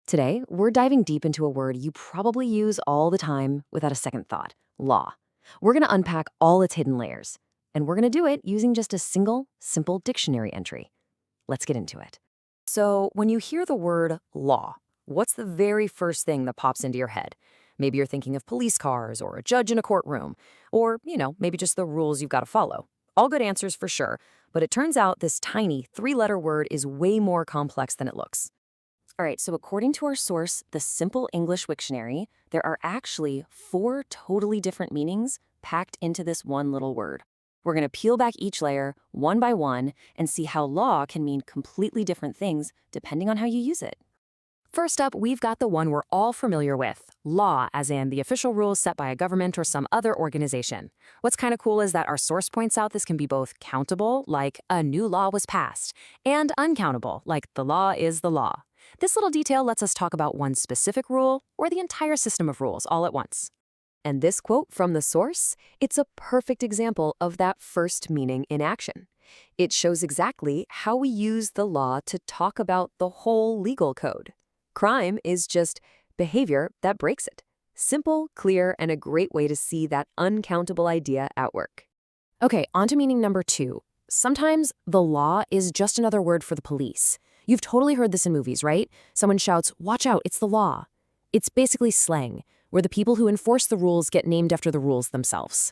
Today, we're diving deep into a word you probably use all the time without a second thought: law. We're going to unpack all its hidden layers, and we're going to do it using just a single, simple dictionary entry. Let's get into it. So, when you hear the word law, what's the very first thing that pops into your head? Maybe you're thinking of police cars or a judge in a courtroom, or, maybe just the rules you've got to follow. All good answers for sure, but it turns out this tiny three-letter word is way more complex than it looks. All right, so according to our source, the Simple English Wiktionary, there are actually 4 totally different meanings packed into this one little word. We're going to peel back each layer one by one and see how law can mean completely different things depending on how you use it. First up, we've got the one we're all familiar with: law, as in the official rules set by a government or some other organization. What's kind of cool is that our source points out this can be both countable, like a new law was passed, and uncountable, like the law is the law. This little detail lets us talk about one specific rule or the entire system of rules all at once. And this quote from the source, it's a perfect example of that first meaning in action. It shows exactly how we use the law to talk about the whole legal code. Crime is just behavior that breaks it. Simple, clear, and a great way to see that uncountable idea at work. Okay, on to meaning number 2. Sometimes the law is just another word for the police. You've totally heard this in movies, right? Someone shouts, "Watch out, it's the law." It's basically slang, where the people who enforce the rules get named after the rules themselves.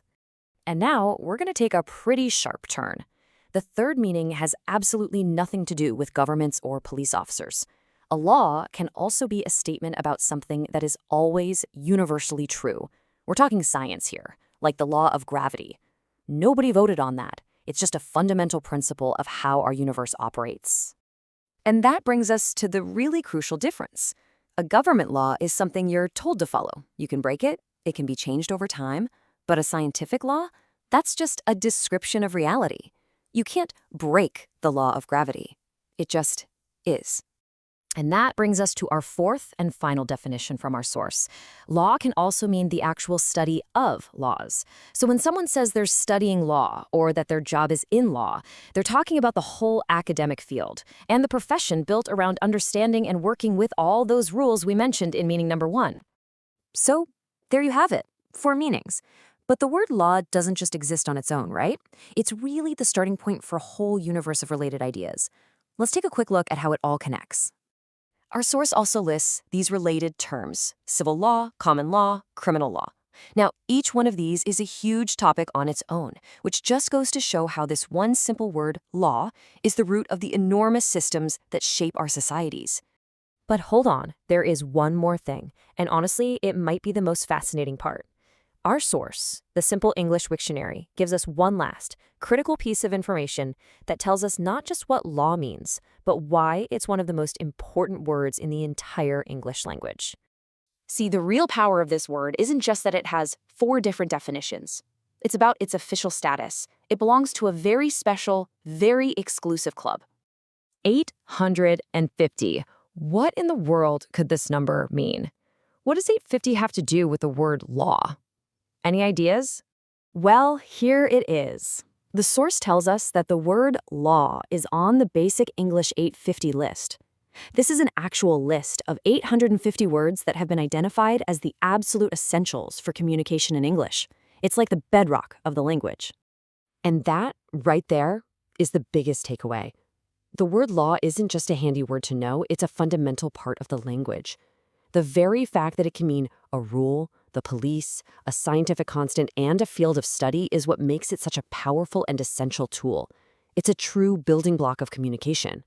And now we're going to take a pretty sharp turn. The third meaning has absolutely nothing to do with governments or police officers. A law can also be a statement about something that is always universally true. We're talking science here, like the law of gravity. Nobody voted on that. It's just a fundamental principle of how our universe operates. And that brings us to the really crucial difference. A government law is something you're told to follow. You can break it, it can be changed over time, but a scientific law, that's just a description of reality. You can't break the law of gravity. It just is. And that brings us to our fourth and final definition from our source. Law can also mean the actual study of laws. So when someone says they're studying law or that their job is in law, they're talking about the whole academic field and the profession built around understanding and working with all those rules we mentioned in meaning number 1. So there you have it, 4 meanings. But the word law doesn't just exist on its own, right? It's really the starting point for a whole universe of related ideas. Let's take a quick look at how it all connects. Our source also lists these related terms: civil law, common law, criminal law. Now, each one of these is a huge topic on its own, which just goes to show how this one simple word, law, is the root of the enormous systems that shape our societies. But hold on, there is one more thing, and honestly, it might be the most fascinating part. Our source, the Simple English Wiktionary, gives us one last, critical piece of information that tells us not just what law means, but why it's one of the most important words in the entire English language. See, the real power of this word isn't just that it has 4 different definitions. It's about its official status. It belongs to a very special, very exclusive club. 850. What in the world could this number mean? What does 850 have to do with the word law? Any ideas? Well, here it is. The source tells us that the word law is on the basic English 850 list. This is an actual list of 850 words that have been identified as the absolute essentials for communication in English. It's like the bedrock of the language. And that, right there, is the biggest takeaway. The word law isn't just a handy word to know, it's a fundamental part of the language. The very fact that it can mean a rule, the police, a scientific constant, and a field of study is what makes it such a powerful and essential tool. It's a true building block of communication.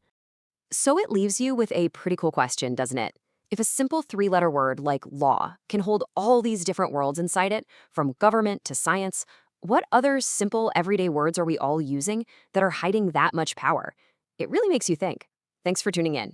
So it leaves you with a pretty cool question, doesn't it? If a simple 3-letter word like law can hold all these different worlds inside it, from government to science, what other simple everyday words are we all using that are hiding that much power? It really makes you think. Thanks for tuning in.